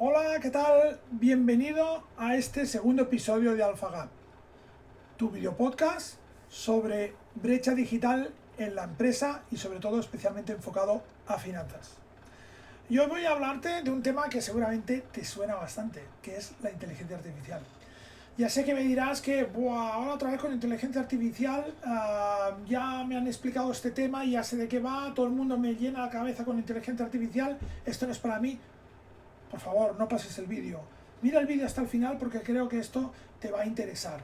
Hola, ¿qué tal? Bienvenido a este segundo episodio de AlphaGap, tu videopodcast sobre brecha digital en la empresa y sobre todo especialmente enfocado a finanzas. Y hoy voy a hablarte de un tema que seguramente te suena bastante, que es la inteligencia artificial. Ya sé que me dirás que ahora otra vez con inteligencia artificial ya me han explicado este tema y ya sé de qué va, todo el mundo me llena la cabeza con inteligencia artificial, esto no es para mí. Por favor, no pases el vídeo. Mira el vídeo hasta el final porque creo que esto te va a interesar.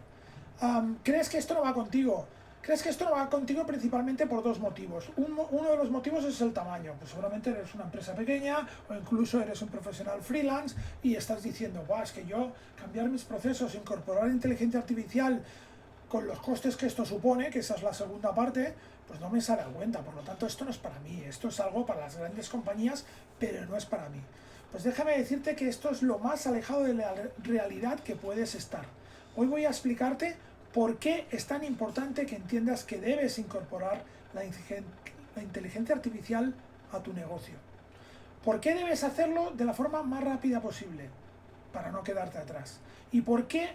¿Crees que esto no va contigo? ¿Crees que esto no va contigo principalmente por dos motivos? Uno de los motivos es el tamaño. Pues seguramente eres una empresa pequeña o incluso eres un profesional freelance y estás diciendo, es que yo cambiar mis procesos, incorporar inteligencia artificial con los costes que esto supone, que esa es la segunda parte, pues no me sale a cuenta. Por lo tanto, esto no es para mí. Esto es algo para las grandes compañías, pero no es para mí. Pues déjame decirte que esto es lo más alejado de la realidad que puedes estar. Hoy voy a explicarte por qué es tan importante que entiendas que debes incorporar la inteligencia artificial a tu negocio. ¿Por qué debes hacerlo de la forma más rápida posible? Para no quedarte atrás. ¿Y por qué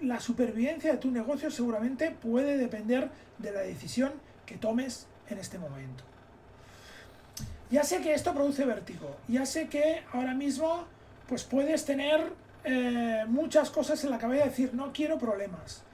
la supervivencia de tu negocio seguramente puede depender de la decisión que tomes en este momento? Ya sé que esto produce vértigo, ya sé que ahora mismo pues puedes tener muchas cosas en la cabeza y decir no quiero problemas.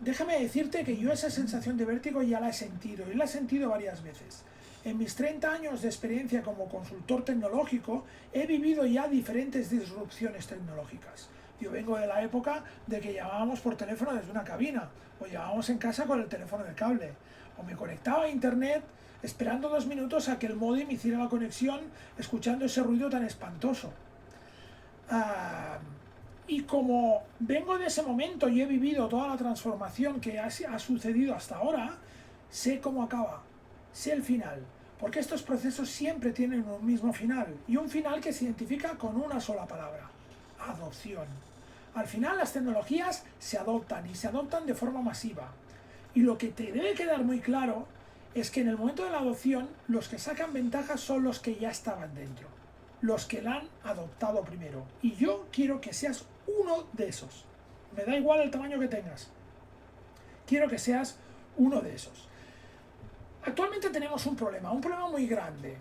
Déjame decirte que yo esa sensación de vértigo ya la he sentido y la he sentido varias veces. En mis 30 años de experiencia como consultor tecnológico he vivido ya diferentes disrupciones tecnológicas. Yo vengo de la época de que llamábamos por teléfono desde una cabina o llamábamos en casa con el teléfono de cable o me conectaba a internet esperando 2 minutos a que el módem hiciera la conexión escuchando ese ruido tan espantoso. Y como vengo de ese momento y he vivido toda la transformación que ha sucedido hasta ahora, sé cómo acaba, sé el final, porque estos procesos siempre tienen un mismo final, y un final que se identifica con una sola palabra: adopción. Al final las tecnologías se adoptan y se adoptan de forma masiva, y lo que te debe quedar muy claro es que en el momento de la adopción los que sacan ventajas son los que ya estaban dentro, los que la han adoptado primero, y yo quiero que seas uno de esos. Me da igual el tamaño que tengas, quiero que seas uno de esos. Actualmente tenemos un problema muy grande,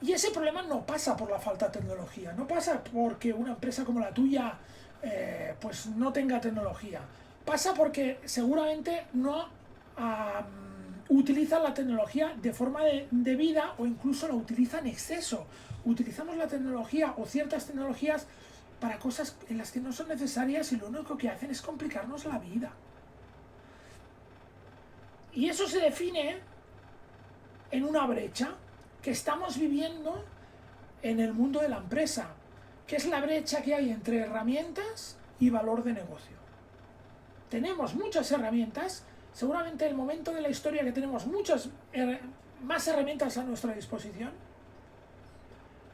y ese problema no pasa por la falta de tecnología, no pasa porque una empresa como la tuya pues no tenga tecnología, pasa porque seguramente no utilizan la tecnología de forma debida o incluso la utilizan en exceso. Utilizamos la tecnología o ciertas tecnologías para cosas en las que no son necesarias y lo único que hacen es complicarnos la vida. Y eso se define en una brecha que estamos viviendo en el mundo de la empresa, que es la brecha que hay entre herramientas y valor de negocio. Tenemos muchas herramientas, seguramente el momento de la historia que tenemos muchas más herramientas a nuestra disposición,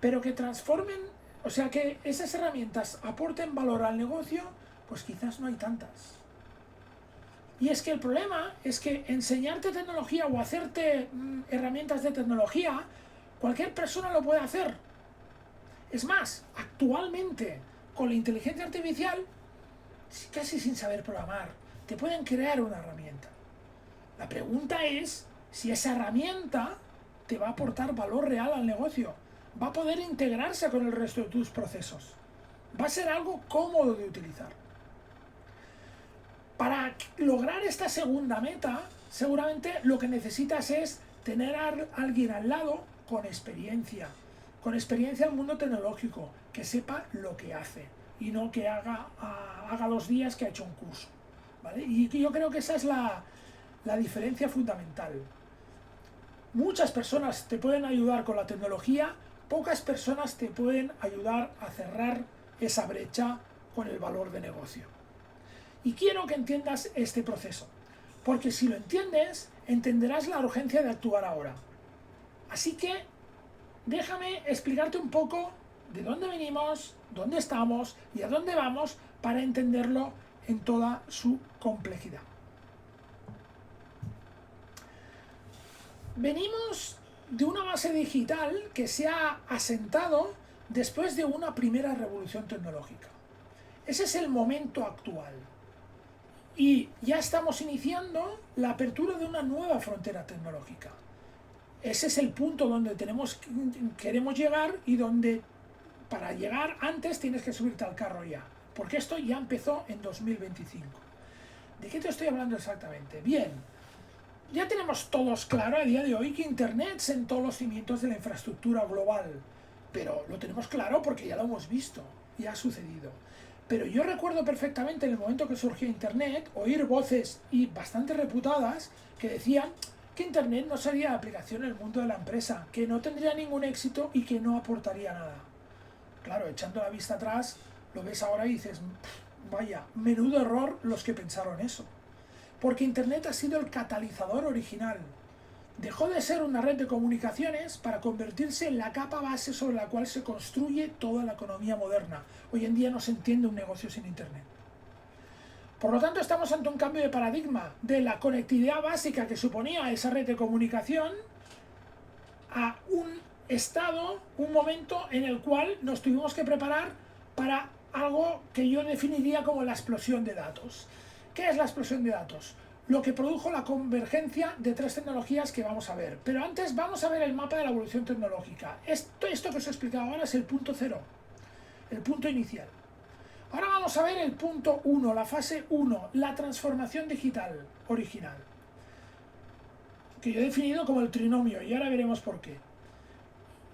pero que transformen, o sea, que esas herramientas aporten valor al negocio, pues quizás no hay tantas. Y es que el problema es que enseñarte tecnología o hacerte herramientas de tecnología, cualquier persona lo puede hacer. Es más, actualmente con la inteligencia artificial, casi sin saber programar, te pueden crear una herramienta. La pregunta es si esa herramienta te va a aportar valor real al negocio, va a poder integrarse con el resto de tus procesos, va a ser algo cómodo de utilizar. Para lograr esta segunda meta, seguramente lo que necesitas es tener a alguien al lado con experiencia en el mundo tecnológico, que sepa lo que hace y no que haga 2 días que ha hecho un curso, ¿vale? Y yo creo que esa es la diferencia fundamental. Muchas personas te pueden ayudar con la tecnología, pocas personas te pueden ayudar a cerrar esa brecha con el valor de negocio. Y quiero que entiendas este proceso, porque si lo entiendes, entenderás la urgencia de actuar ahora. Así que déjame explicarte un poco de dónde venimos, dónde estamos y a dónde vamos para entenderlo en toda su complejidad. Venimos de una base digital que se ha asentado después de una primera revolución tecnológica. Ese es el momento actual. Y ya estamos iniciando la apertura de una nueva frontera tecnológica. Ese es el punto donde queremos llegar y donde para llegar antes tienes que subirte al carro ya. Porque esto ya empezó en 2025. ¿De qué te estoy hablando exactamente? Bien, ya tenemos todos claro a día de hoy que Internet sentó los cimientos de la infraestructura global. Pero lo tenemos claro porque ya lo hemos visto, ya ha sucedido. Pero yo recuerdo perfectamente en el momento que surgió Internet, oír voces y bastante reputadas que decían que Internet no sería de aplicación en el mundo de la empresa, que no tendría ningún éxito y que no aportaría nada. Claro, echando la vista atrás, lo ves ahora y dices, vaya, menudo error los que pensaron eso. Porque Internet ha sido el catalizador original. Dejó de ser una red de comunicaciones para convertirse en la capa base sobre la cual se construye toda la economía moderna. Hoy en día no se entiende un negocio sin Internet. Por lo tanto, estamos ante un cambio de paradigma de la conectividad básica que suponía esa red de comunicación a un estado, un momento en el cual nos tuvimos que preparar para algo que yo definiría como la explosión de datos. ¿Qué es la explosión de datos? Lo que produjo la convergencia de tres tecnologías que vamos a ver. Pero antes vamos a ver el mapa de la evolución tecnológica. Esto que os he explicado ahora es el punto cero, el punto inicial. Ahora vamos a ver el punto 1, la fase 1, la transformación digital original, que yo he definido como el trinomio, y ahora veremos por qué.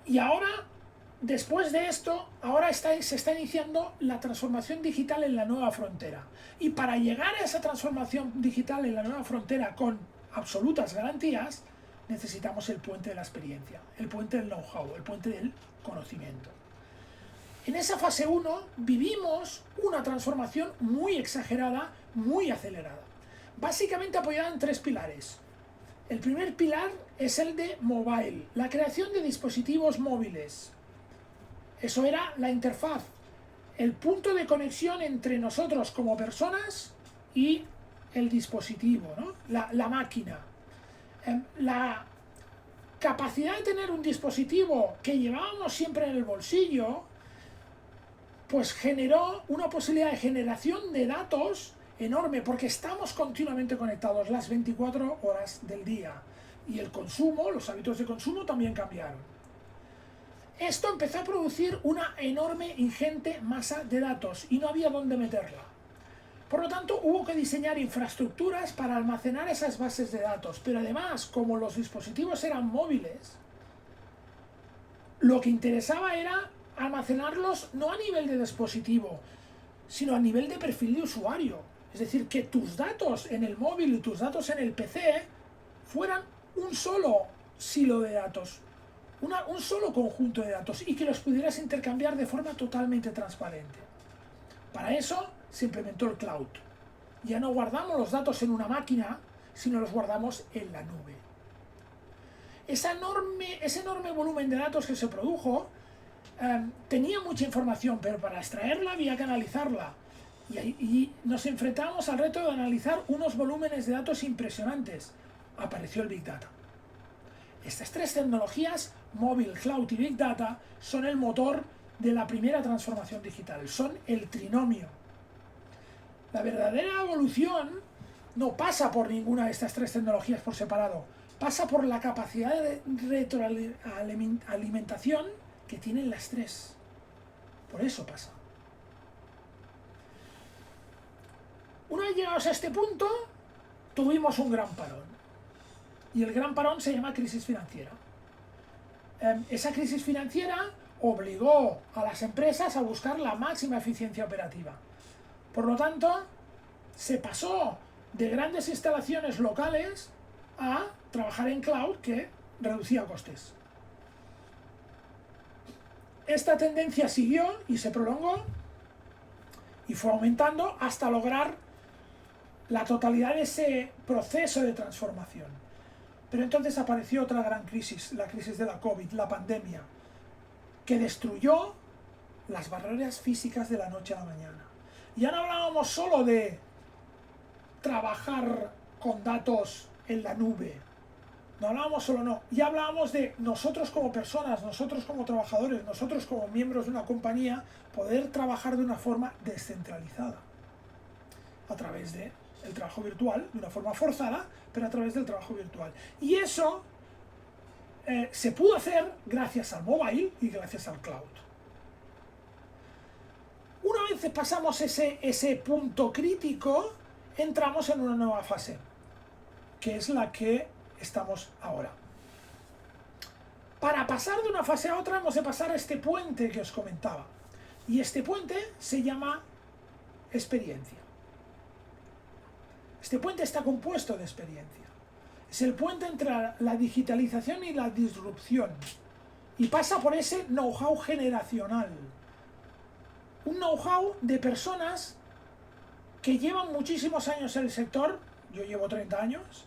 Y ahora, después de esto, ahora se está iniciando la transformación digital en la nueva frontera. Y para llegar a esa transformación digital en la nueva frontera con absolutas garantías, necesitamos el puente de la experiencia, el puente del know-how, el puente del conocimiento. En esa fase 1 vivimos una transformación muy exagerada, muy acelerada, básicamente apoyada en tres pilares. El primer pilar es el de mobile, la creación de dispositivos móviles. Eso era la interfaz, el punto de conexión entre nosotros como personas y el dispositivo, ¿no? la máquina. La capacidad de tener un dispositivo que llevábamos siempre en el bolsillo, pues generó una posibilidad de generación de datos enorme, porque estamos continuamente conectados las 24 horas del día. Y el consumo, los hábitos de consumo también cambiaron. Esto empezó a producir una enorme, ingente masa de datos y no había dónde meterla. Por lo tanto, hubo que diseñar infraestructuras para almacenar esas bases de datos. Pero además, como los dispositivos eran móviles, lo que interesaba era almacenarlos no a nivel de dispositivo, sino a nivel de perfil de usuario. Es decir, que tus datos en el móvil y tus datos en el PC fueran un solo silo de datos, un solo conjunto de datos, y que los pudieras intercambiar de forma totalmente transparente. Para eso se implementó el cloud. Ya no guardamos los datos en una máquina, sino los guardamos en la nube. Ese enorme volumen de datos que se produjo tenía mucha información, pero para extraerla había que analizarla. Y nos enfrentamos al reto de analizar unos volúmenes de datos impresionantes. Apareció el Big Data. Estas tres tecnologías, móvil, cloud y Big Data, son el motor de la primera transformación digital. Son el trinomio. La verdadera evolución no pasa por ninguna de estas tres tecnologías por separado. Pasa por la capacidad de retroalimentación que tienen las tres. Por eso pasa. Una vez llegados a este punto, tuvimos un gran parón. Y el gran parón se llama crisis financiera. Esa crisis financiera obligó a las empresas a buscar la máxima eficiencia operativa. Por lo tanto, se pasó de grandes instalaciones locales a trabajar en cloud, que reducía costes. Esta tendencia siguió y se prolongó y fue aumentando hasta lograr la totalidad de ese proceso de transformación. Pero entonces apareció otra gran crisis, la crisis de la COVID, la pandemia, que destruyó las barreras físicas de la noche a la mañana. Ya no hablábamos solo de trabajar con datos en la nube, No hablábamos solo no, ya hablábamos de nosotros como personas, nosotros como trabajadores, nosotros como miembros de una compañía, poder trabajar de una forma descentralizada, a través del trabajo virtual, de una forma forzada, pero a través del trabajo virtual. Y eso se pudo hacer gracias al mobile y gracias al cloud. Una vez pasamos ese punto crítico, entramos en una nueva fase, que es la que estamos ahora. Para pasar de una fase a otra hemos de pasar a este puente que os comentaba. Y este puente se llama experiencia. Este puente está compuesto de experiencia. Es el puente entre la digitalización y la disrupción. Y pasa por ese know-how generacional. Un know-how de personas que llevan muchísimos años en el sector, yo llevo 30 años,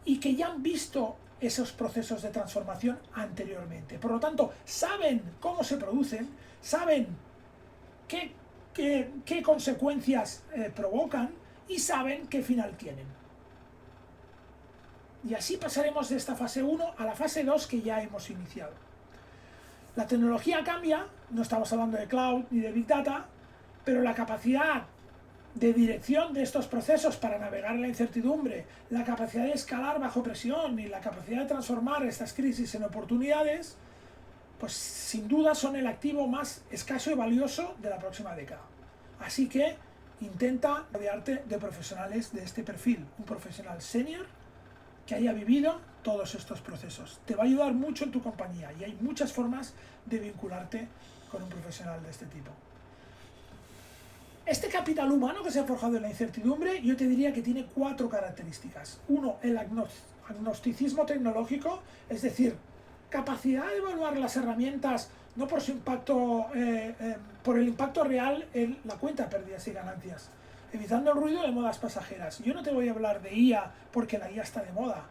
y que ya han visto esos procesos de transformación anteriormente. Por lo tanto, saben cómo se producen, saben qué consecuencias provocan y saben qué final tienen. Y así pasaremos de esta fase 1 a la fase 2 que ya hemos iniciado. La tecnología cambia, no estamos hablando de cloud ni de big data, pero la capacidad de dirección de estos procesos para navegar en la incertidumbre, la capacidad de escalar bajo presión y la capacidad de transformar estas crisis en oportunidades, pues sin duda son el activo más escaso y valioso de la próxima década. Así que intenta rodearte de profesionales de este perfil, un profesional senior que haya vivido todos estos procesos. Te va a ayudar mucho en tu compañía y hay muchas formas de vincularte con un profesional de este tipo. Este capital humano que se ha forjado en la incertidumbre, yo te diría que tiene 4 características. 1, el agnosticismo tecnológico, es decir, capacidad de evaluar las herramientas no por su impacto, por el impacto real en la cuenta de pérdidas y ganancias, evitando el ruido de modas pasajeras. Yo no te voy a hablar de IA porque la IA está de moda.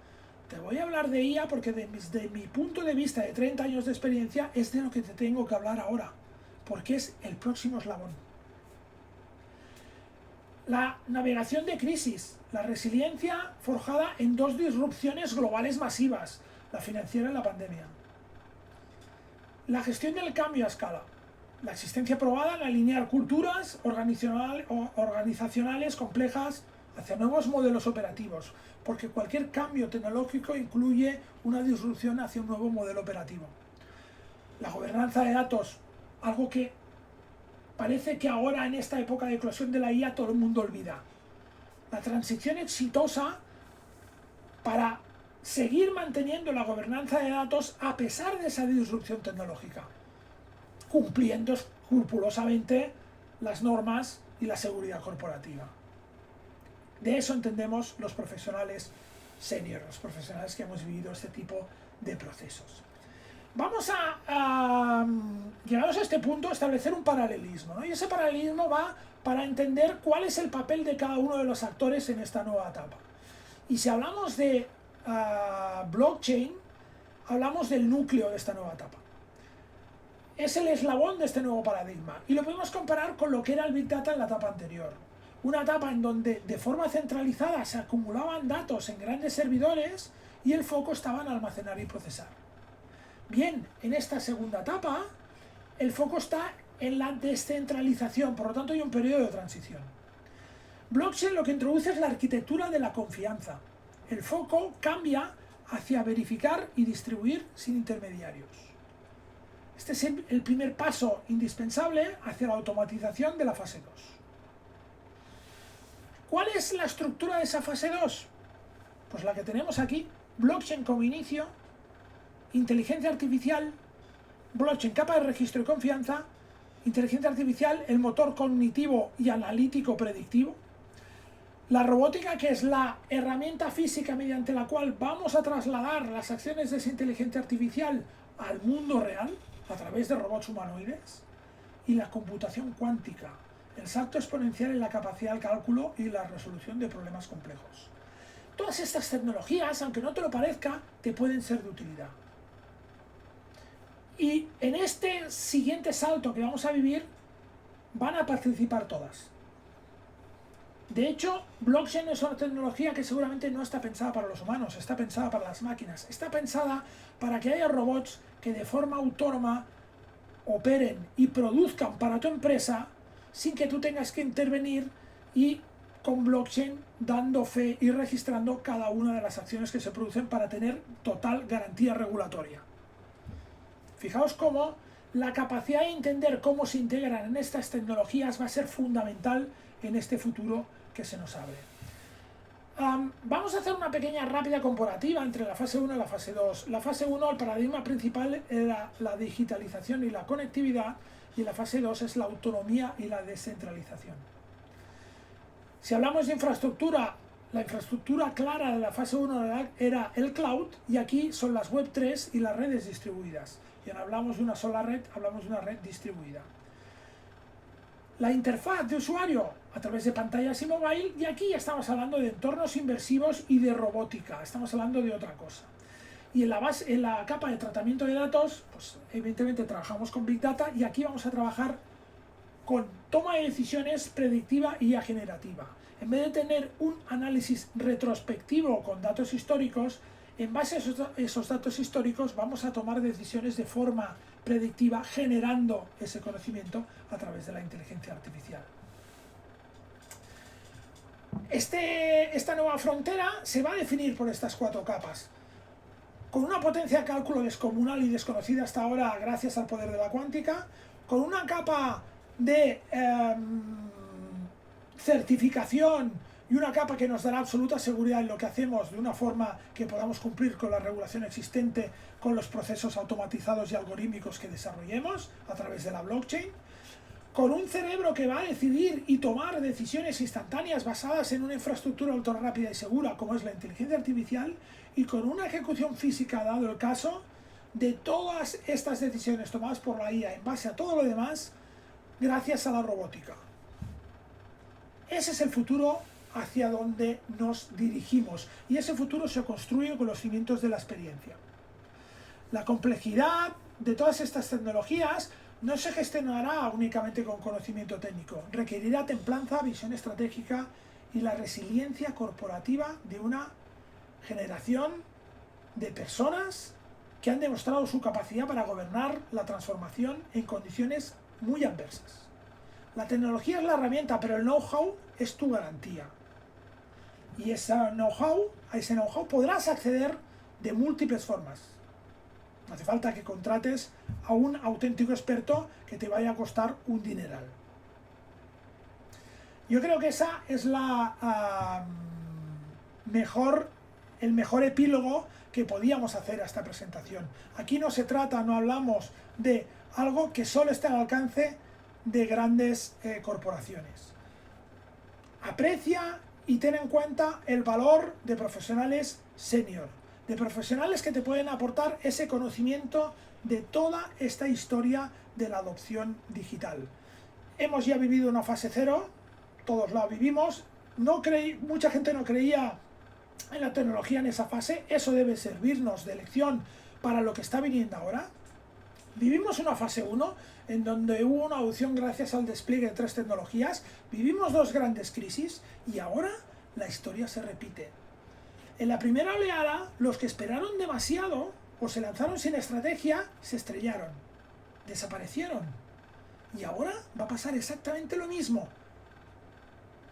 Te voy a hablar de IA porque desde mi punto de vista de 30 años de experiencia es de lo que te tengo que hablar ahora, porque es el próximo eslabón. La navegación de crisis, la resiliencia forjada en 2 disrupciones globales masivas, la financiera y la pandemia. La gestión del cambio a escala, la existencia probada en alinear culturas organizacionales complejas hacia nuevos modelos operativos, porque cualquier cambio tecnológico incluye una disrupción hacia un nuevo modelo operativo. La gobernanza de datos, algo que parece que ahora en esta época de eclosión de la IA todo el mundo olvida. La transición exitosa para seguir manteniendo la gobernanza de datos a pesar de esa disrupción tecnológica, cumpliendo escrupulosamente las normas y la seguridad corporativa. De eso entendemos los profesionales senior, los profesionales que hemos vivido este tipo de procesos. Vamos llegados a este punto, a establecer un paralelismo, ¿no? Y ese paralelismo va para entender cuál es el papel de cada uno de los actores en esta nueva etapa. Y si hablamos de blockchain, hablamos del núcleo de esta nueva etapa. Es el eslabón de este nuevo paradigma. Y lo podemos comparar con lo que era el Big Data en la etapa anterior. Una etapa en donde de forma centralizada se acumulaban datos en grandes servidores y el foco estaba en almacenar y procesar. Bien, en esta segunda etapa, el foco está en la descentralización, por lo tanto hay un periodo de transición. Blockchain lo que introduce es la arquitectura de la confianza. El foco cambia hacia verificar y distribuir sin intermediarios. Este es el primer paso indispensable hacia la automatización de la fase 2. ¿Cuál es la estructura de esa fase 2? Pues la que tenemos aquí, blockchain como inicio, inteligencia artificial, blockchain capa de registro y confianza, inteligencia artificial, el motor cognitivo y analítico predictivo, la robótica, que es la herramienta física mediante la cual vamos a trasladar las acciones de esa inteligencia artificial al mundo real a través de robots humanoides, y la computación cuántica, el salto exponencial en la capacidad de cálculo y la resolución de problemas complejos. Todas estas tecnologías, aunque no te lo parezca, te pueden ser de utilidad. Y en este siguiente salto que vamos a vivir, van a participar todas. De hecho, blockchain es una tecnología que seguramente no está pensada para los humanos, está pensada para las máquinas, está pensada para que haya robots que de forma autónoma operen y produzcan para tu empresa sin que tú tengas que intervenir y con blockchain dando fe y registrando cada una de las acciones que se producen para tener total garantía regulatoria. Fijaos cómo la capacidad de entender cómo se integran en estas tecnologías va a ser fundamental en este futuro que se nos abre. Vamos a hacer una pequeña rápida comparativa entre la fase 1 y la fase 2. La fase 1, el paradigma principal era la digitalización y la conectividad, y la fase 2 es la autonomía y la descentralización. Si hablamos de infraestructura, la infraestructura clara de la fase 1 era el cloud, y aquí son las web 3 y las redes distribuidas. Y no hablamos de una sola red, hablamos de una red distribuida. La interfaz de usuario a través de pantallas y mobile, y aquí ya estamos hablando de entornos inmersivos y de robótica, estamos hablando de otra cosa. Y en la capa de tratamiento de datos, pues evidentemente trabajamos con Big Data, y aquí vamos a trabajar con toma de decisiones predictiva y generativa. En vez de tener un análisis retrospectivo con datos históricos, en base a esos datos históricos vamos a tomar decisiones de forma predictiva, generando ese conocimiento a través de la inteligencia artificial. Esta nueva frontera se va a definir por estas 4 capas. Con una potencia de cálculo descomunal y desconocida hasta ahora gracias al poder de la cuántica, con una capa de certificación y una capa que nos dará absoluta seguridad en lo que hacemos de una forma que podamos cumplir con la regulación existente, con los procesos automatizados y algorítmicos que desarrollemos a través de la blockchain, con un cerebro que va a decidir y tomar decisiones instantáneas basadas en una infraestructura ultra rápida y segura como es la inteligencia artificial, y con una ejecución física, dado el caso, de todas estas decisiones tomadas por la IA en base a todo lo demás, gracias a la robótica. Ese es el futuro hacia donde nos dirigimos, y ese futuro se construye con los cimientos de la experiencia. La complejidad de todas estas tecnologías no se gestionará únicamente con conocimiento técnico, requerirá templanza, visión estratégica y la resiliencia corporativa de una generación de personas que han demostrado su capacidad para gobernar la transformación en condiciones muy adversas. La tecnología es la herramienta, pero el know-how es tu garantía. Y a ese know-how podrás acceder de múltiples formas. No hace falta que contrates a un auténtico experto que te vaya a costar un dineral. Yo creo que esa es el mejor epílogo que podíamos hacer a esta presentación. Aquí no hablamos de algo que solo está al alcance de grandes corporaciones. Aprecia y ten en cuenta el valor de profesionales senior, de profesionales que te pueden aportar ese conocimiento de toda esta historia de la adopción digital. Hemos ya vivido una fase 0, todos la vivimos, mucha gente no creía en la tecnología en esa fase, eso debe servirnos de lección para lo que está viniendo ahora. Vivimos una fase 1 en donde hubo una adopción gracias al despliegue de 3 tecnologías, vivimos 2 grandes crisis y ahora la historia se repite. En la primera oleada, los que esperaron demasiado o se lanzaron sin estrategia, se estrellaron, desaparecieron. Y ahora va a pasar exactamente lo mismo,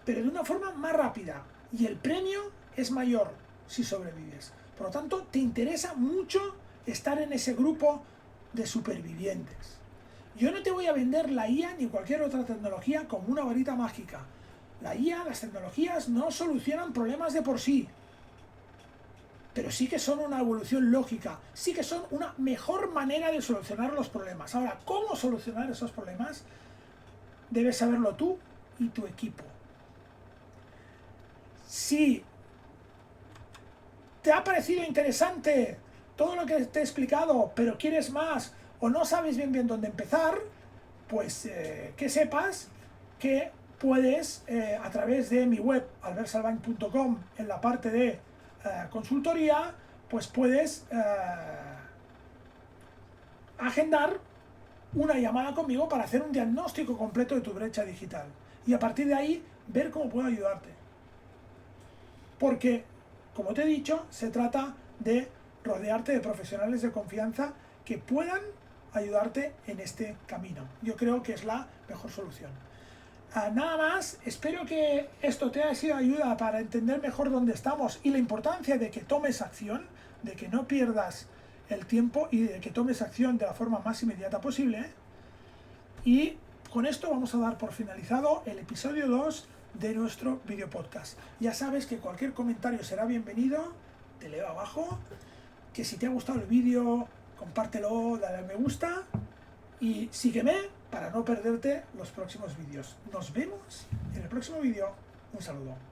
pero de una forma más rápida, y el premio es mayor si sobrevives. Por lo tanto, te interesa mucho estar en ese grupo de supervivientes. Yo no te voy a vender la IA ni cualquier otra tecnología como una varita mágica. La IA, las tecnologías no solucionan problemas de por sí, pero sí que son una evolución lógica, sí que son una mejor manera de solucionar los problemas. Ahora, ¿cómo solucionar esos problemas? Debes saberlo tú y tu equipo. Si te ha parecido interesante todo lo que te he explicado, pero quieres más o no sabes bien dónde empezar, pues que sepas que puedes, a través de mi web, albertsalvain.com, en la parte de consultoría, pues puedes agendar una llamada conmigo para hacer un diagnóstico completo de tu brecha digital. Y a partir de ahí ver cómo puedo ayudarte. Porque, como te he dicho, se trata de rodearte de profesionales de confianza que puedan ayudarte en este camino. Yo creo que es la mejor solución. Nada más, espero que esto te haya sido ayuda para entender mejor dónde estamos y la importancia de que tomes acción, de que no pierdas el tiempo y de que tomes acción de la forma más inmediata posible. Y con esto vamos a dar por finalizado el episodio 2 de nuestro video podcast. Ya sabes que cualquier comentario será bienvenido, te leo abajo, que si te ha gustado el vídeo, compártelo, dale a me gusta y sígueme para no perderte los próximos vídeos. Nos vemos en el próximo vídeo. Un saludo.